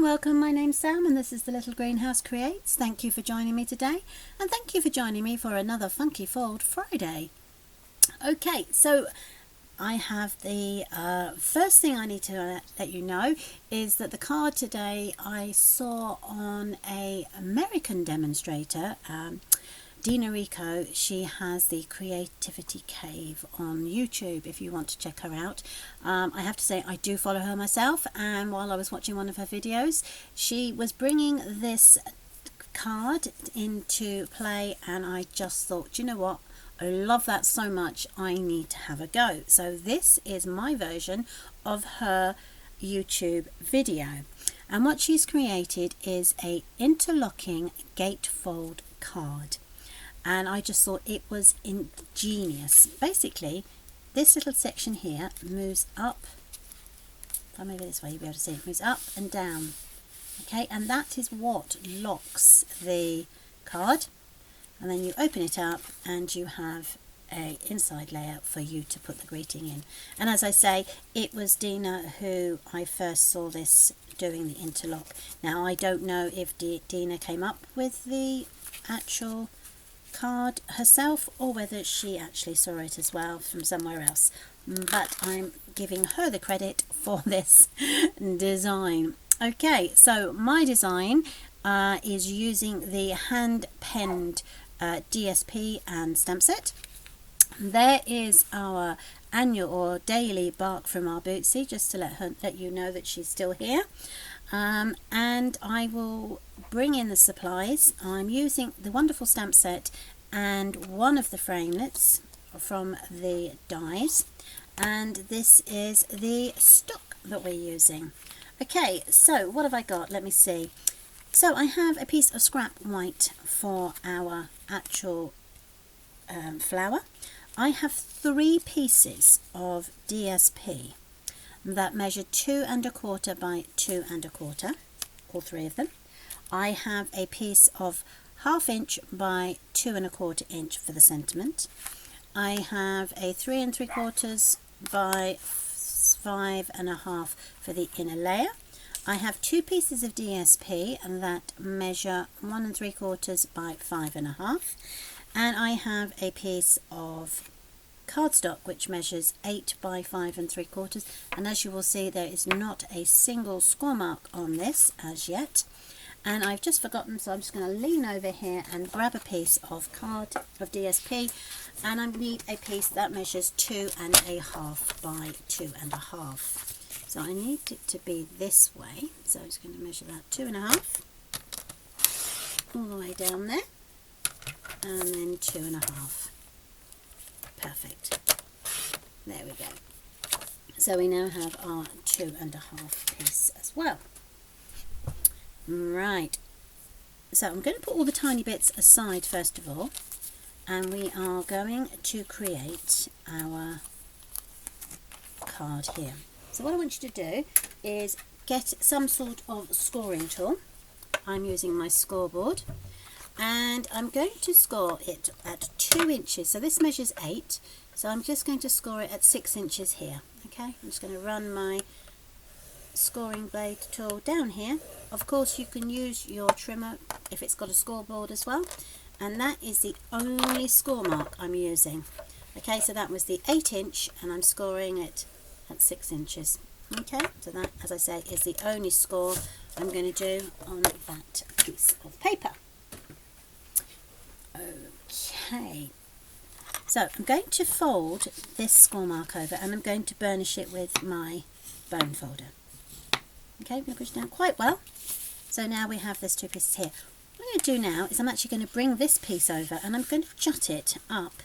welcome. My name's Sam and this is the Little Greenhouse Creates. Thank you for joining me today, and thank you for joining me for another Funky Fold Friday. Okay, so I have the first thing I need to let you know is that the card today I saw on a American demonstrator, Dina Rico. She has the Creativity Cave on YouTube if you want to check her out. I have to say I do follow her myself, and while I was watching one of her videos she was bringing this card into play, and I just thought, you know what, I love that so much, I need to have a go. So this is my version of her YouTube video, and what she's created is a interlocking gatefold card. And I just thought it was ingenious. Basically, this little section here moves up. If I move it this way, you'll be able to see it moves up and down. Okay, and that is what locks the card. And then you open it up and you have a inside layer for you to put the greeting in. And as I say, it was Dina who I first saw this doing the interlock. Now I don't know if Dina came up with the actual card herself or whether she actually saw it as well from somewhere else, but I'm giving her the credit for this design. Okay, so my design is using the hand-penned DSP and stamp set. There is our annual or daily bark from our Bootsy, just to let you know that she's still here. And I will bring in the supplies. I'm using the wonderful stamp set and one of the framelits from the dies, and this is the stock that we're using. Okay, so what have I got? Let me see. So I have a piece of scrap white for our actual flower. I have 3 pieces of DSP that measure 2 1/4 by 2 1/4, all 3 of them. I have a piece of 1/2 inch by 2 1/4 inch for the sentiment. I have a 3 3/4 by 5 1/2 for the inner layer. I have 2 pieces of DSP and that measure 1 3/4 by 5 1/2, and I have a piece of cardstock which measures 8 by 5 3/4, and as you will see there is not a single score mark on this as yet. And I've just forgotten, so I'm just going to lean over here and grab a piece of DSP, and I need a piece that measures 2 1/2 by 2 1/2. So I need it to be this way, so I'm just going to measure that 2 1/2 all the way down there, and then 2 1/2. Perfect. There we go. So we now have our 2 1/2 piece as well. Right, so I'm going to put all the tiny bits aside first of all, and we are going to create our card here. So what I want you to do is get some sort of scoring tool. I'm using my scoreboard, and I'm going to score it at 2 inches. So this measures 8, so I'm just going to score it at 6 inches here. Okay, I'm just going to run my scoring blade tool down here. Of course you can use your trimmer if it's got a scoreboard as well, and that is the only score mark I'm using. Okay, so that was the 8 inch and I'm scoring it at 6 inches. Okay, so that, as I say, is the only score I'm going to do on that piece of paper. Okay, so I'm going to fold this score mark over and I'm going to burnish it with my bone folder. Okay, I'm going to push it down quite well. So now we have these 2 pieces here. What I'm going to do now is I'm actually going to bring this piece over and I'm going to jut it up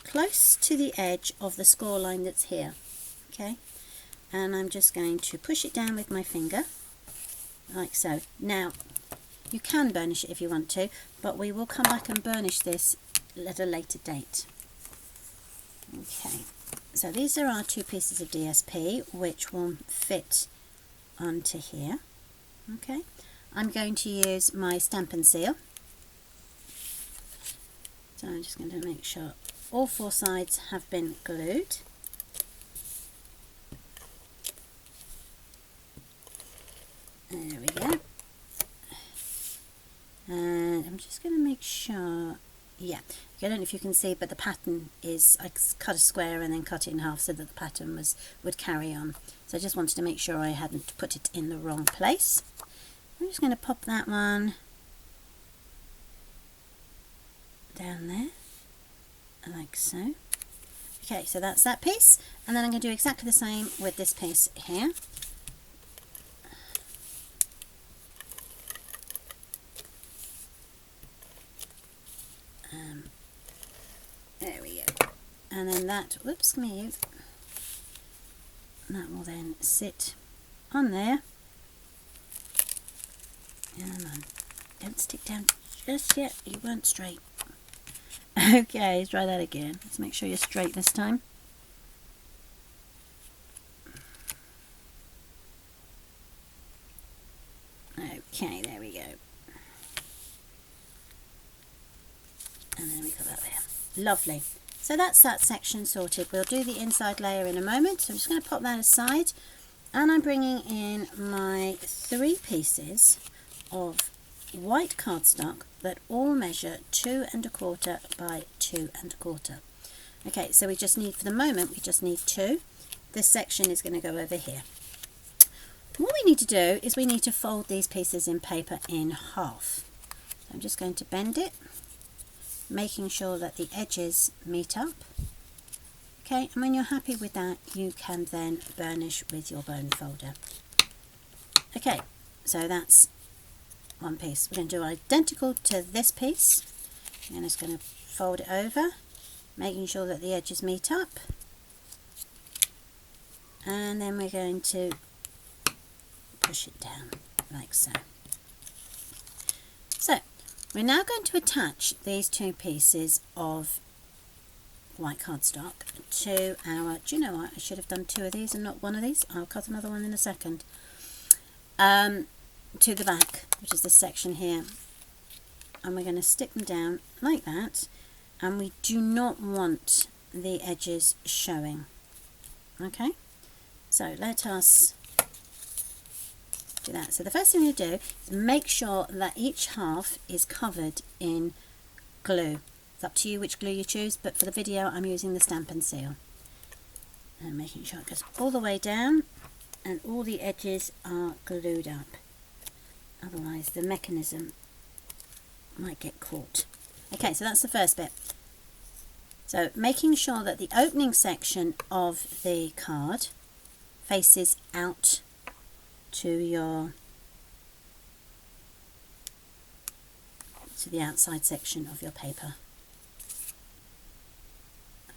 close to the edge of the score line that's here. Okay, and I'm just going to push it down with my finger like so. Now you can burnish it if you want to, but we will come back and burnish this at a later date. Okay, so these are our 2 pieces of DSP which will fit onto here. Okay, I'm going to use my stamp and seal. So I'm just going to make sure all 4 sides have been glued. There we go. And I'm just going to make sure, yeah, I don't know if you can see, but the pattern is, I cut a square and then cut it in half so that the pattern would carry on. So I just wanted to make sure I hadn't put it in the wrong place. I'm just going to pop that one down there, like so. Okay, so that's that piece, and then I'm going to do exactly the same with this piece here. There we go. And then that, whoops, come here, that will then sit on there. Come on, don't stick down just yet, you weren't straight. Okay, let's try that again. Let's make sure you're straight this time. Okay, there we go. And then we got that there. Lovely. So that's that section sorted. We'll do the inside layer in a moment. So I'm just going to pop that aside. And I'm bringing in my 3 pieces of white cardstock that all measure 2 1/4 by 2 1/4. Okay, so we just need, for the moment, we just need 2. This section is going to go over here. What we need to do is we need to fold these pieces in paper in half. So I'm just going to bend it, making sure that the edges meet up. Okay, and when you're happy with that, you can then burnish with your bone folder. Okay, so that's one piece. We're going to do identical to this piece. I'm just going to fold it over, making sure that the edges meet up. And then we're going to push it down like so. So we're now going to attach these 2 pieces of white cardstock to our, do you know what, I should have done 2 of these and not 1 of these. I'll cut another one in a second. To the back, which is this section here. And we're going to stick them down like that. And we do not want the edges showing. Okay, so let us do that. So the first thing we do is make sure that each half is covered in glue. It's up to you which glue you choose, but for the video I'm using the Stamp and Seal. And making sure it goes all the way down and all the edges are glued up. Otherwise the mechanism might get caught. Okay, so that's the first bit. So making sure that the opening section of the card faces out to the outside section of your paper.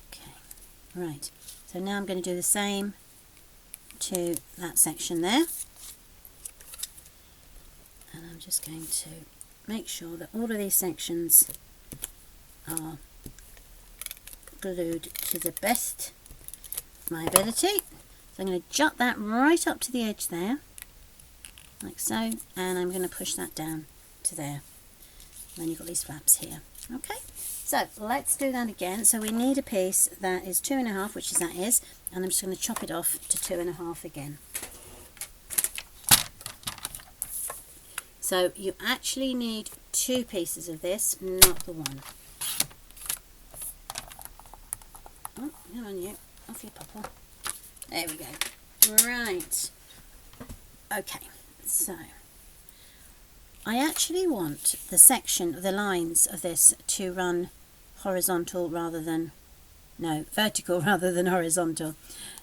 Okay, right. So now I'm going to do the same to that section there. And I'm just going to make sure that all of these sections are glued to the best of my ability. So I'm going to jut that right up to the edge there, like so, and I'm going to push that down to there. And then you've got these flaps here. Okay, so let's do that again. So we need a piece that is 2 1/2, which is that is, and I'm just going to chop it off to 2 1/2 again. So you actually need 2 pieces of this, not the 1. Oh, come on you, off you pop. There we go. Right. Okay, so I actually want the section, the lines of this to run horizontal rather than, no, vertical rather than horizontal.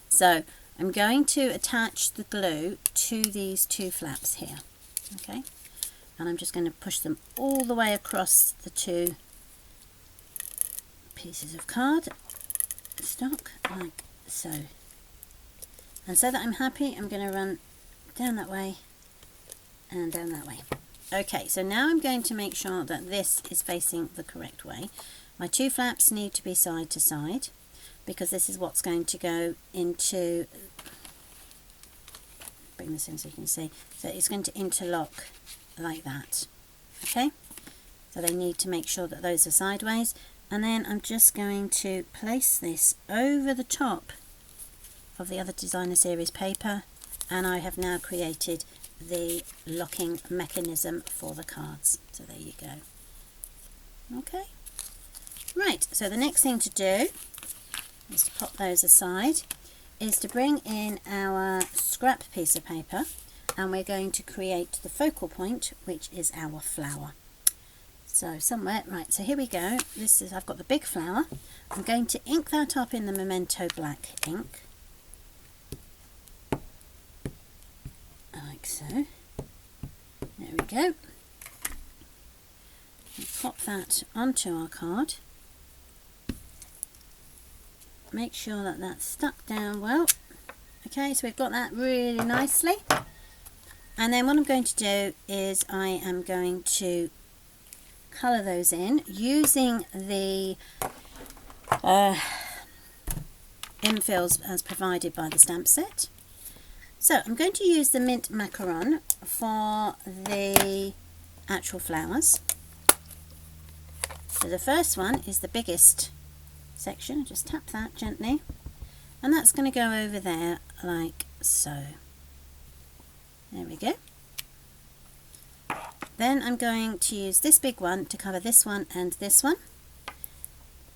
So I'm going to attach the glue to these 2 flaps here. Okay. And I'm just going to push them all the way across the 2 pieces of card stock, like so. And so that I'm happy, I'm going to run down that way and down that way. Okay, so now I'm going to make sure that this is facing the correct way. My 2 flaps need to be side to side because this is what's going to go into, bring this in so you can see, so it's going to interlock like that. Okay, so they need to make sure that those are sideways, and then I'm just going to place this over the top of the other designer series paper, and I have now created the locking mechanism for the cards. So there you go. Okay, right, so the next thing to do is to pop those aside, is to bring in our scrap piece of paper, and we're going to create the focal point, which is our flower. So somewhere, right, so here we go. This is, I've got the big flower. I'm going to ink that up in the Memento black ink, like so. There we go. And pop that onto our card. Make sure that that's stuck down well. Okay, so we've got that really nicely. And then what I'm going to do is I am going to colour those in using the infills as provided by the stamp set. So I'm going to use the mint macaron for the actual flowers. So the first one is the biggest section. Just tap that gently, and that's going to go over there like so. There we go. Then I'm going to use this big one to cover this one and this one.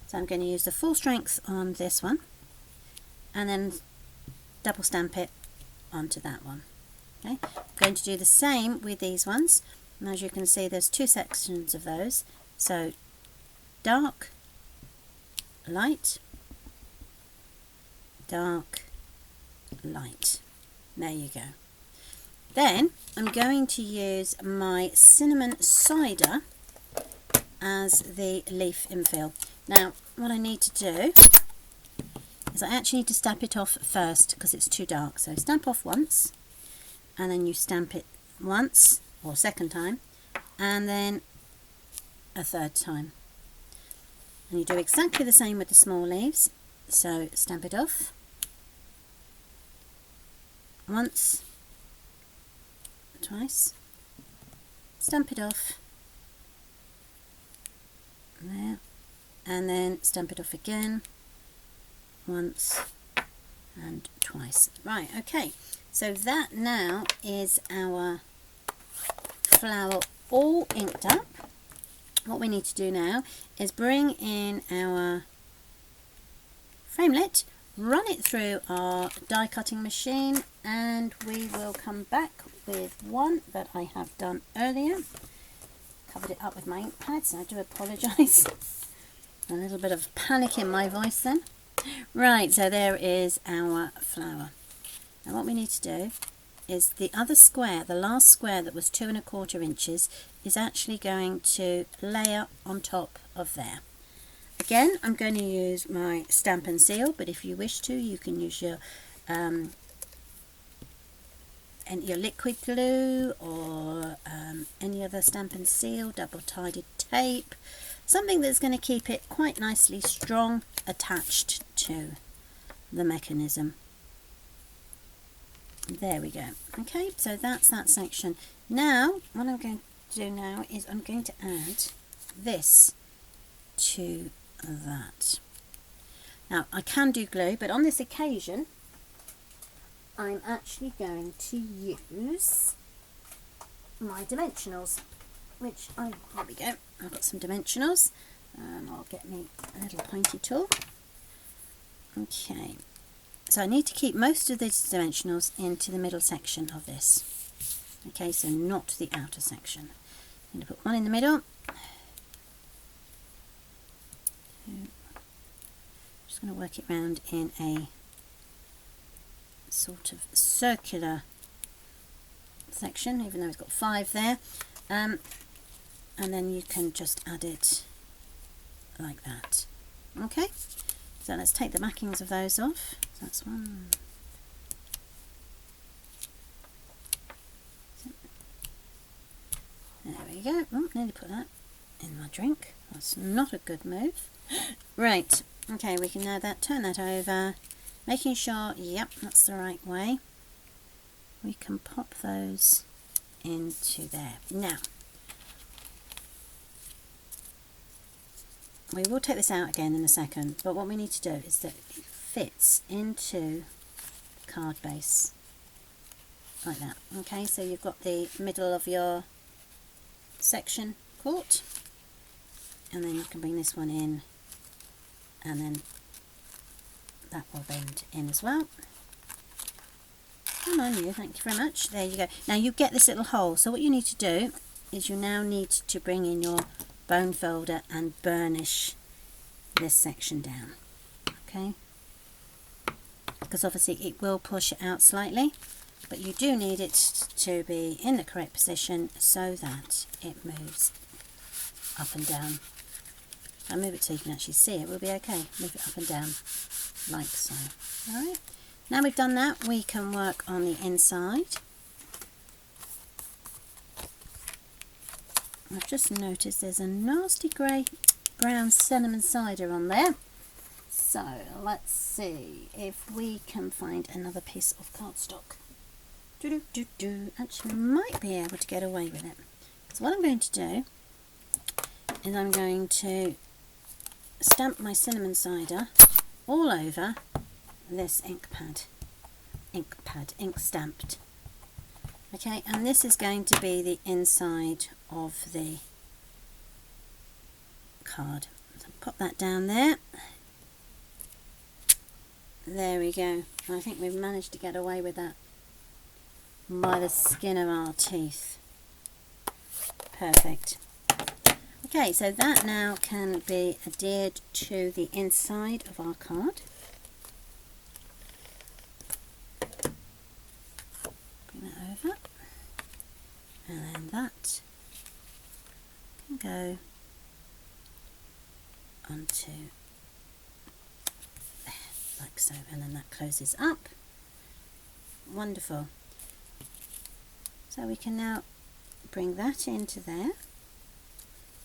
So I'm going to use the full strength on this one and then double stamp it onto that one. Okay, I'm going to do the same with these ones, and as you can see there's two sections of those. So dark, light, dark, light. There you go. Then I'm going to use my cinnamon cider as the leaf infill. Now what I need to do is I actually need to stamp it off first because it's too dark. So stamp off once, and then you stamp it once or second time, and then a third time. And you do exactly the same with the small leaves. So stamp it off once, twice, stamp it off there, and then stamp it off again once and twice. Right, okay, so that now is our flower all inked up. What we need to do now is bring in our framelit, run it through our die cutting machine, and we will come back with one that I have done earlier. Covered it up with my ink pads, and I do apologise. A little bit of panic in my voice then. Right, so there is our flower. Now what we need to do is the other square, the last square that was 2 1/4 inches, is actually going to layer on top of there. Again, I'm going to use my stamp and seal, but if you wish to, you can use your liquid glue or any other stamp and seal, double-sided tape, something that's going to keep it quite nicely strong attached to the mechanism. There we go. Okay, so that's that section. Now, what I'm going to do now is I'm going to add this to that. Now, I can do glue, but on this occasion, I'm actually going to use my dimensionals, which there we go. I've got some dimensionals. I'll get me a little pointy tool. Okay. So I need to keep most of these dimensionals into the middle section of this. Okay, so not the outer section. I'm going to put one in the middle. Just going to work it round in a sort of circular section, even though it's got 5 there. And then you can just add it like that. Okay. So let's take the backings of those off. So that's one. There we go. Oh, nearly put that in my drink. That's not a good move. Right. Okay, we can now turn that over, making sure, yep, that's the right way. We can pop those into there. Now, we will take this out again in a second, but what we need to do is that it fits into the card base like that. Okay, so you've got the middle of your section caught, and then you can bring this one in, and then that will bend in as well. Come on you, thank you very much. There you go. Now you get this little hole, so what you need to do is you now need to bring in your bone folder and burnish this section down, okay, because obviously it will push it out slightly, but you do need it to be in the correct position so that it moves up and down. I'll move it so you can actually see it. We'll be okay. Move it up and down like so. Alright, now we've done that, we can work on the inside. I've just noticed there's a nasty grey brown cinnamon cider on there, so let's see if we can find another piece of cardstock. Actually might be able to get away with it. So what I'm going to do is I'm going to stamp my cinnamon cider all over this ink stamped. Okay, and this is going to be the inside of the card. So pop that down there. There we go. I think we've managed to get away with that by the skin of our teeth. Perfect. Okay, so that now can be adhered to the inside of our card. Bring that over, and then that can go onto there, like so, and then that closes up. Wonderful. So we can now bring that into there,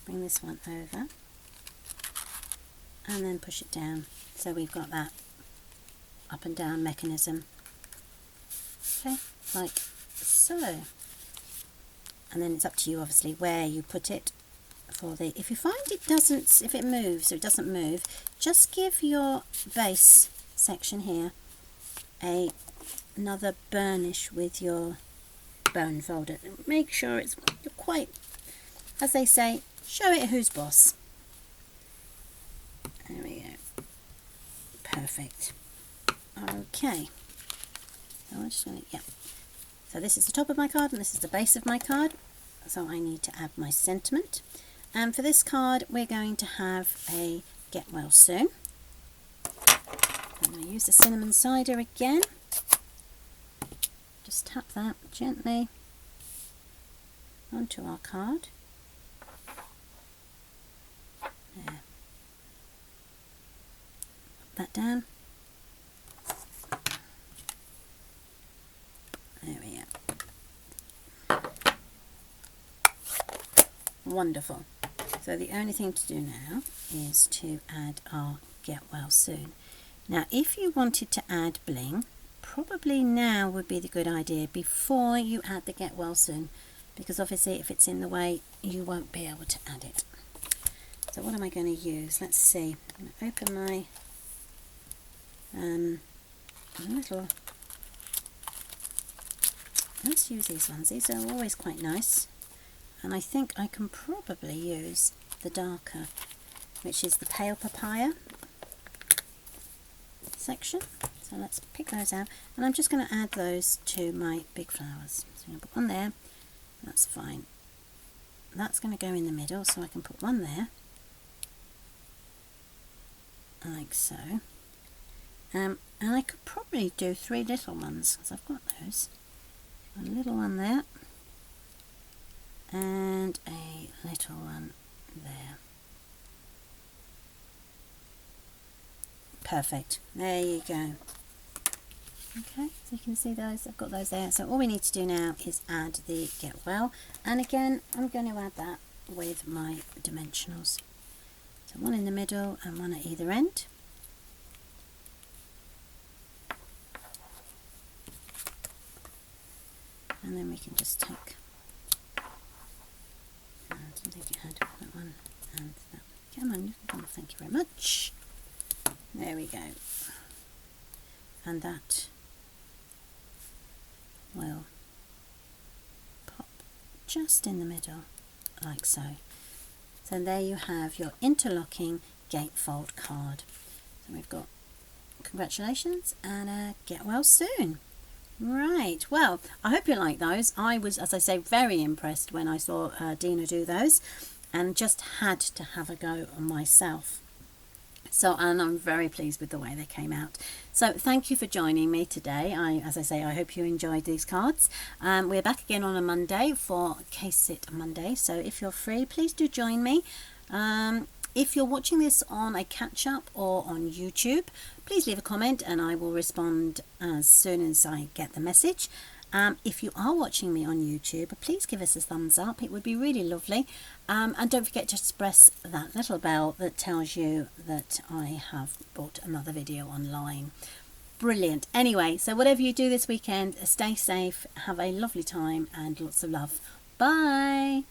bring this one over, and then push it down. So we've got that up and down mechanism. Okay, like so. And then it's up to you obviously where you put it for the, if you find it doesn't, if it moves or it doesn't move, just give your base section here another burnish with your bone folder. Make sure it's quite, as they say, show it who's boss. There we go. Perfect. Okay. So I'm just going to, yeah. So this is the top of my card and this is the base of my card. So I need to add my sentiment. And for this card we're going to have a get well soon. I'm going to use the cinnamon cider again. Just tap that gently onto our card. There. Put that down. There we go. Wonderful. So the only thing to do now is to add our get well soon. Now if you wanted to add bling, probably now would be the good idea before you add the get well soon, because obviously if it's in the way you won't be able to add it. So what am I going to use? Let's see. I'm going to open my little, let's use these ones. These are always quite nice, and I think I can probably use the darker, which is the pale papaya section. So let's pick those out, and I'm just going to add those to my big flowers. So I'm going to put one there, that's fine. That's going to go in the middle, so I can put one there, like so. And I could probably do 3 little ones, because I've got those. A little one there, and a little one there. Perfect. There you go. Okay, so you can see those, I've got those there. So all we need to do now is add the get well, and again I'm going to add that with my dimensionals. So one in the middle and one at either end. And then we can just take, I didn't think it had that one and that. Come on, you can come, thank you very much. There we go. And that will just in the middle, like so. So there you have your interlocking gatefold card. So we've got congratulations and get well soon. Right, well, I hope you like those. I was, as I say, very impressed when I saw Dina do those, and just had to have a go on myself. So, and I'm very pleased with the way they came out. So thank you for joining me today. As I say, I hope you enjoyed these cards. We're back again on a Monday for Case Sit Monday. So if you're free, please do join me. If you're watching this on a catch-up or on YouTube, please leave a comment and I will respond as soon as I get the message. If you are watching me on YouTube, please give us a thumbs up. It would be really lovely. And don't forget to press that little bell that tells you that I have brought another video online. Brilliant. Anyway, so whatever you do this weekend, stay safe, have a lovely time and lots of love. Bye.